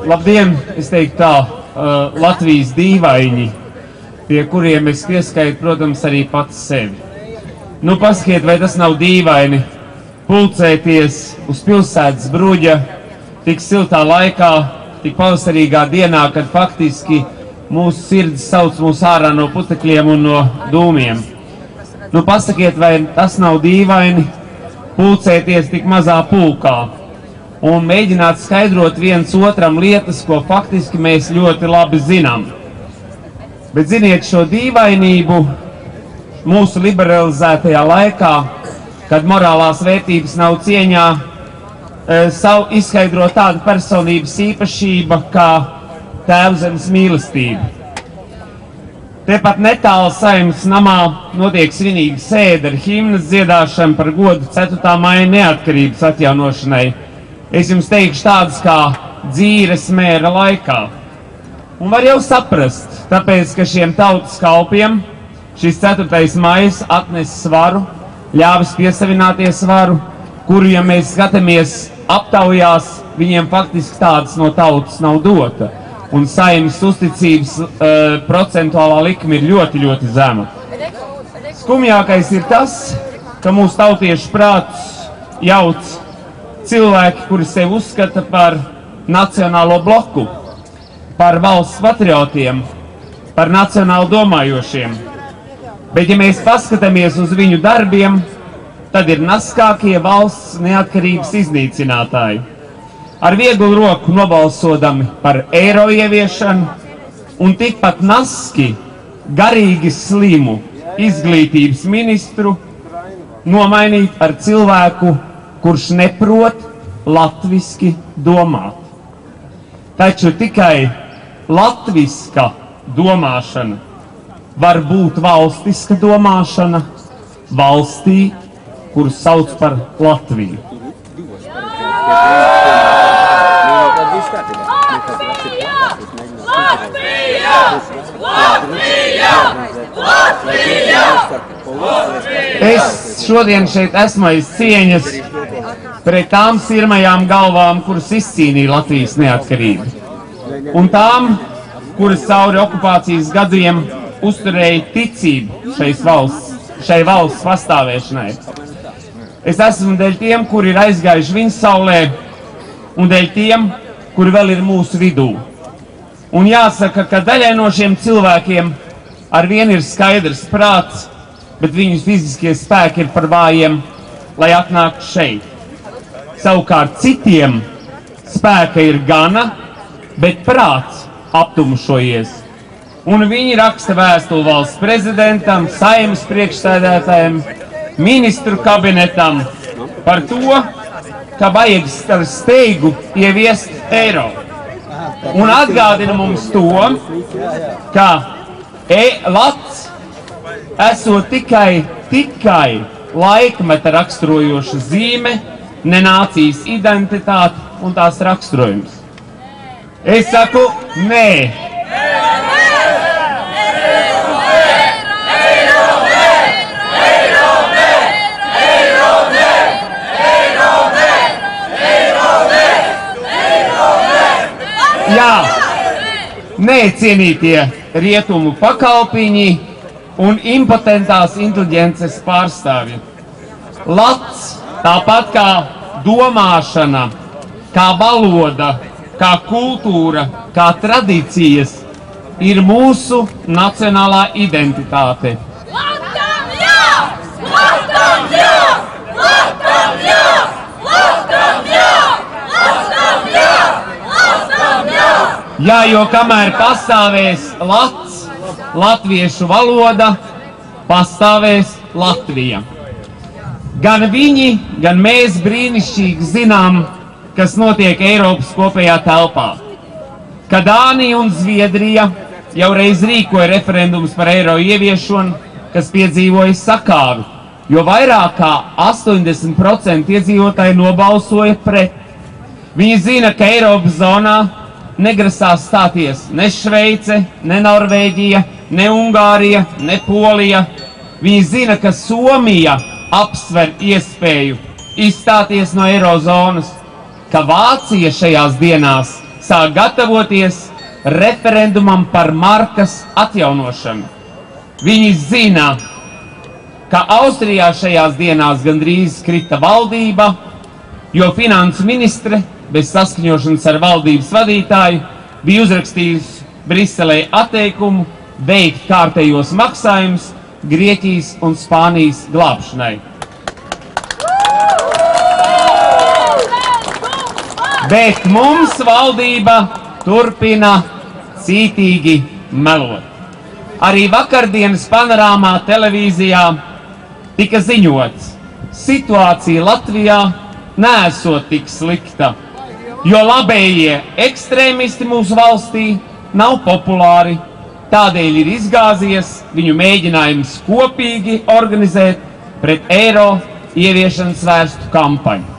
Labdien, es teiktu tā, Latvijas dīvaini, pie kuriem es pieskaitu, protams, arī pats sevi. Nu, pasakiet, vai tas nav dīvaini pulcēties uz pilsētas bruģa tik siltā laikā, tik pavasarīgā dienā, kad faktiski mūsu sirds sauc mūs ārā no putekļiem un no dūmiem. Nu, pasakiet, vai tas nav dīvaini pulcēties tik mazā pulkā un mēģināt skaidrot viens otram lietas, ko faktiski mēs ļoti labi zinām. Bet ziniet, šo dīvainību mūsu liberalizētajā laikā, kad morālās vērtības nav cieņā, izskaidro tāda personības īpašība kā tēvzemes mīlestība. Tepat netālu Saeimas namā notiek svinīga sēde ar himnas dziedāšanu par godu 4. maija neatkarības atjaunošanai. Es jums teikšu tādas kā dzīves mēra laikā. Un var jau saprast, tāpēc, ka šiem tautas kalpiem šis 4. maijs atnes svaru, ļāvis piesavināties svaru, kuru, ja mēs skatāmies aptaujās, viņiem faktiski tādas no tautas nav dota. Un Saeimas uzticības procentuālā likme ir ļoti, ļoti zema. Skumjākais ir tas, ka mūsu tautiešu prātus jauc cilvēki, kuri sevi uzskata par nacionālo bloku, par valsts patriotiem, par nacionāli domājošiem. Bet, ja mēs paskatāmies uz viņu darbiem, tad ir naskākie valsts neatkarības iznīcinātāji. Ar vieglu roku nobalsodami par eiro ieviešanu un tikpat naski garīgi slimu izglītības ministru nomainīt ar cilvēku, kurš neprot latviski domāt. Taču tikai latviska domāšana var būt valstiska domāšana valstī, kuru sauc par Latviju. Es šodien šeit esmu aiz cieņas pret tām sirmajām galvām, kuras izcīnīja Latvijas neatkarību, un tām, kuras cauri okupācijas gadiem uzturēja ticību šai valsts pastāvēšanai. Es esmu dēļ tiem, kuri ir aizgājuši viņas saulē, un dēļ tiem, kuri vēl ir mūsu vidū. Un jāsaka, ka daļai no šiem cilvēkiem arvien ir skaidrs prāts, bet viņu fiziskie spēki ir par vājiem, lai atnāktu šeit. Savukārt citiem spēka ir gana, bet prāts aptumšojies. Un viņi raksta vēstuli valsts prezidentam, Saeimas priekšsēdētājiem, ministru kabinetam par to, ka vajag ar steigu ieviest eiro. Un atgādina mums to, ka lats esot tikai laikmeta raksturojoša zīme, ne nācijas identitāte un tās raksturojums. Es saku, nē. Jā, nē, cienītie rietumu pakalpiņi un impotentās inteliģences pārstāvji. Lats, tāpat kā domāšana, kā valoda, kā kultūra, kā tradīcijas, ir mūsu nacionālā identitāte. Latvijam jā! Latvijam jā! Latvijam jā! Latvijam jā! Latvijam jā! Latvijam jā! Jā, jo kamēr pastāvēs lats, latviešu valoda, pastāvēs Latvija. Gan viņi, gan mēs brīnišķīgi zinām, kas notiek Eiropas kopējā telpā. Kad Dānija un Zviedrija jau reiz rīkoja referendumus par eiro ieviešanu, kas piedzīvoja sakāvi, jo vairāk kā 80% iedzīvotāji nobalsoja pret. Viņi zina, ka Eiropas zonā negrasās stāties ne Šveice, ne Norvēģija, ne Ungārija, ne Polija. Viņi zina, ka Somija apsver iespēju izstāties no eirozonas, ka Vācija šajās dienās sāk gatavoties referendumam par markas atjaunošanu. Viņi zina, ka Austrijā šajās dienās gandrīz krita valdība, jo finansu ministre bez saskaņošanas ar valdības vadītāju bija uzrakstījusi Briselē atteikumu veikt kārtējos maksājumus Grieķijas un Spānijas glābšanai. Bet mums valdība turpina cītīgi melot. Arī vakardienas panorāmā televīzijā tika ziņots, situācija Latvijā neesot tik slikta, jo labējie ekstrēmisti mūsu valstī nav populāri, tādēļ ir izgāzies viņu mēģinājums kopīgi organizēt pret eiro ieviešanas vērstu kampaņu.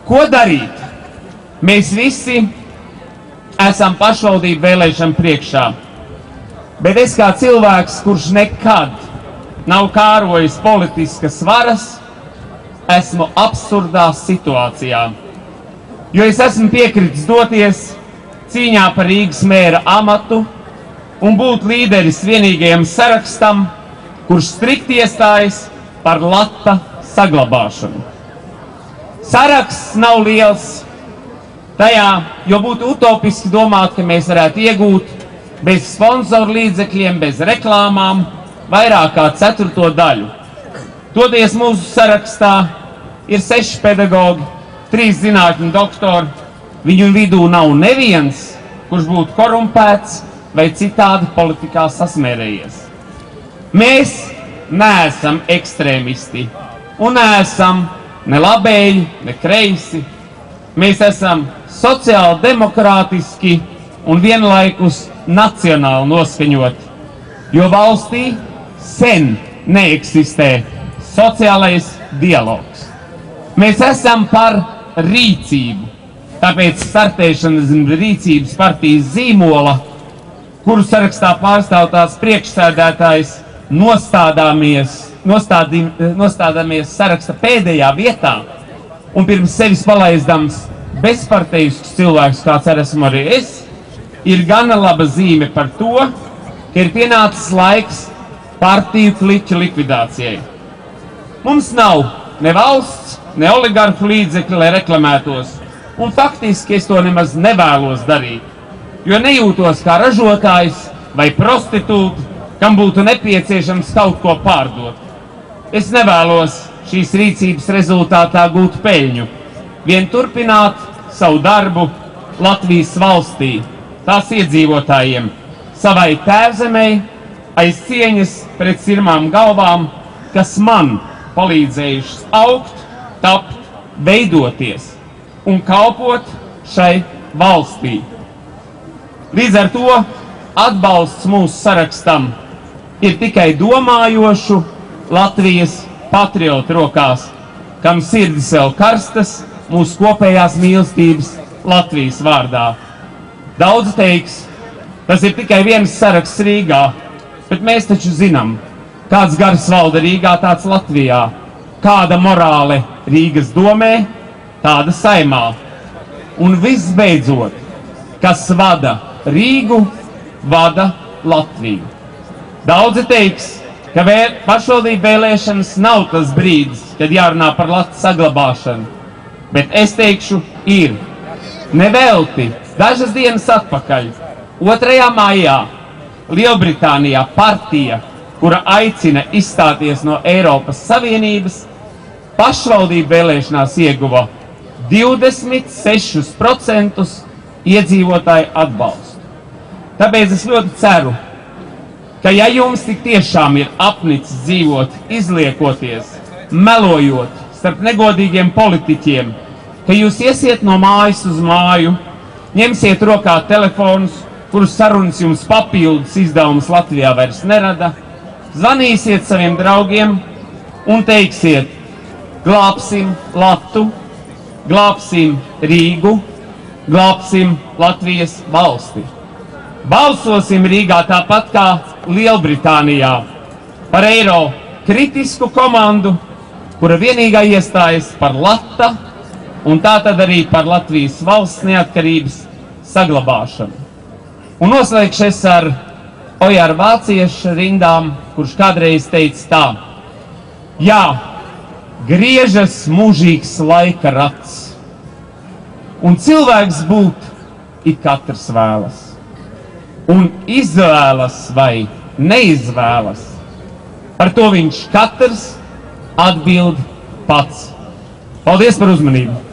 Ko darīt? Mēs visi esam pašvaldību vēlēšanu priekšā, bet es kā cilvēks, kurš nekad nav kārojis politiskas varas, esmu absurdā situācijā, jo es esmu piekritis doties cīņā par Rīgas mēra amatu un būt līderis vienīgajam sarakstam, kurš strikt iestājas par lata saglabāšanu. Saraksts nav liels tajā, jo būtu utopiski domāt, ka mēs varētu iegūt bez sponsoru līdzekļiem, bez reklāmām vairāk kā 1/4 daļu. Toties mūsu sarakstā ir 6 pedagogi, 3 zinātņu doktori. Viņu vidū nav neviens, kurš būtu korumpēts vai citādi politikā sasmērējies. Mēs neesam ekstrēmisti un neesam ne labēji, ne kreisi. Mēs esam sociāli demokrātiski un vienlaikus nacionāli noskaņoti, jo valstī sen neeksistē sociālais dialogs. Mēs esam par rīcību, tāpēc startēšanas rīcības partijas zīmola, kuru sarakstā pārstāv tās priekšsēdētājs, nostādāmies saraksta pēdējā vietā un pirms sevis palaizdams bezparteisks cilvēks, kāds esmu arī es, ir gana laba zīme par to, ka ir pienācis laiks partiju kliķu likvidācijai. Mums nav ne valsts, ne oligarhu līdzekļi, lai reklamētos, un faktiski es to nemaz nevēlos darīt, jo nejūtos kā ražotājs vai prostitūta, kam būtu nepieciešams kaut ko pārdot. Es nevēlos šīs rīcības rezultātā gūt peļņu, vien turpināt savu darbu Latvijas valstī, tās iedzīvotājiem, savai tēvzemei, aiz cieņas pret sirmām galvām, kas man palīdzējušas augt, tapt, veidoties un kalpot šai valstī. Līdz ar to atbalsts mūsu sarakstam ir tikai domājošu Latvijas patriotu rokās, kam sirdis vēl karstas mūsu kopējās mīlestības Latvijas vārdā. Daudz teiks, tas ir tikai viens saraksts Rīgā, bet mēs taču zinām, kāds gars valda Rīgā, tāds Latvijā, kāda morāle Rīgas domē, tāda Saimā. Un visbeidzot, kas vada Rīgu, vada Latviju. Daudzi teiks, ka pašvaldību vēlēšanas nav tas brīdis, kad jārunā par latu saglabāšanu, bet es teikšu, ir. Nevelti dažas dienas atpakaļ, 2. maijā, Lielbritānijā partija, kura aicina izstāties no Eiropas Savienības, pašvaldību vēlēšanās ieguva 26% iedzīvotāju atbalstu. Tāpēc es ļoti ceru, ka ja jums tik tiešām ir apnicis dzīvot, izliekoties, melojot starp negodīgiem politiķiem, ka jūs iesiet no mājas uz māju, ņemsiet rokā telefonus, kurus sarunas jums papildus izdevumus Latvijā vairs nerada, zvanīsiet saviem draugiem un teiksiet, glābsim Latu, glābsim Rīgu, glābsim Latvijas valsti. Balsosim Rīgā tāpat kā Lielbritānijā par eiro kritisku komandu, kura vienīgā iestājas par lata un tā tad arī par Latvijas valsts neatkarības saglabāšanu. Un noslēgšu es ar Ojaru Vāciešu rindām, kurš kādreiz teica tā: jā, griežas mūžīgs laika rats, un cilvēks būt ik katrs vēlas, un izvēlas vai neizvēlas, par to viņš katrs atbild pats. Paldies par uzmanību!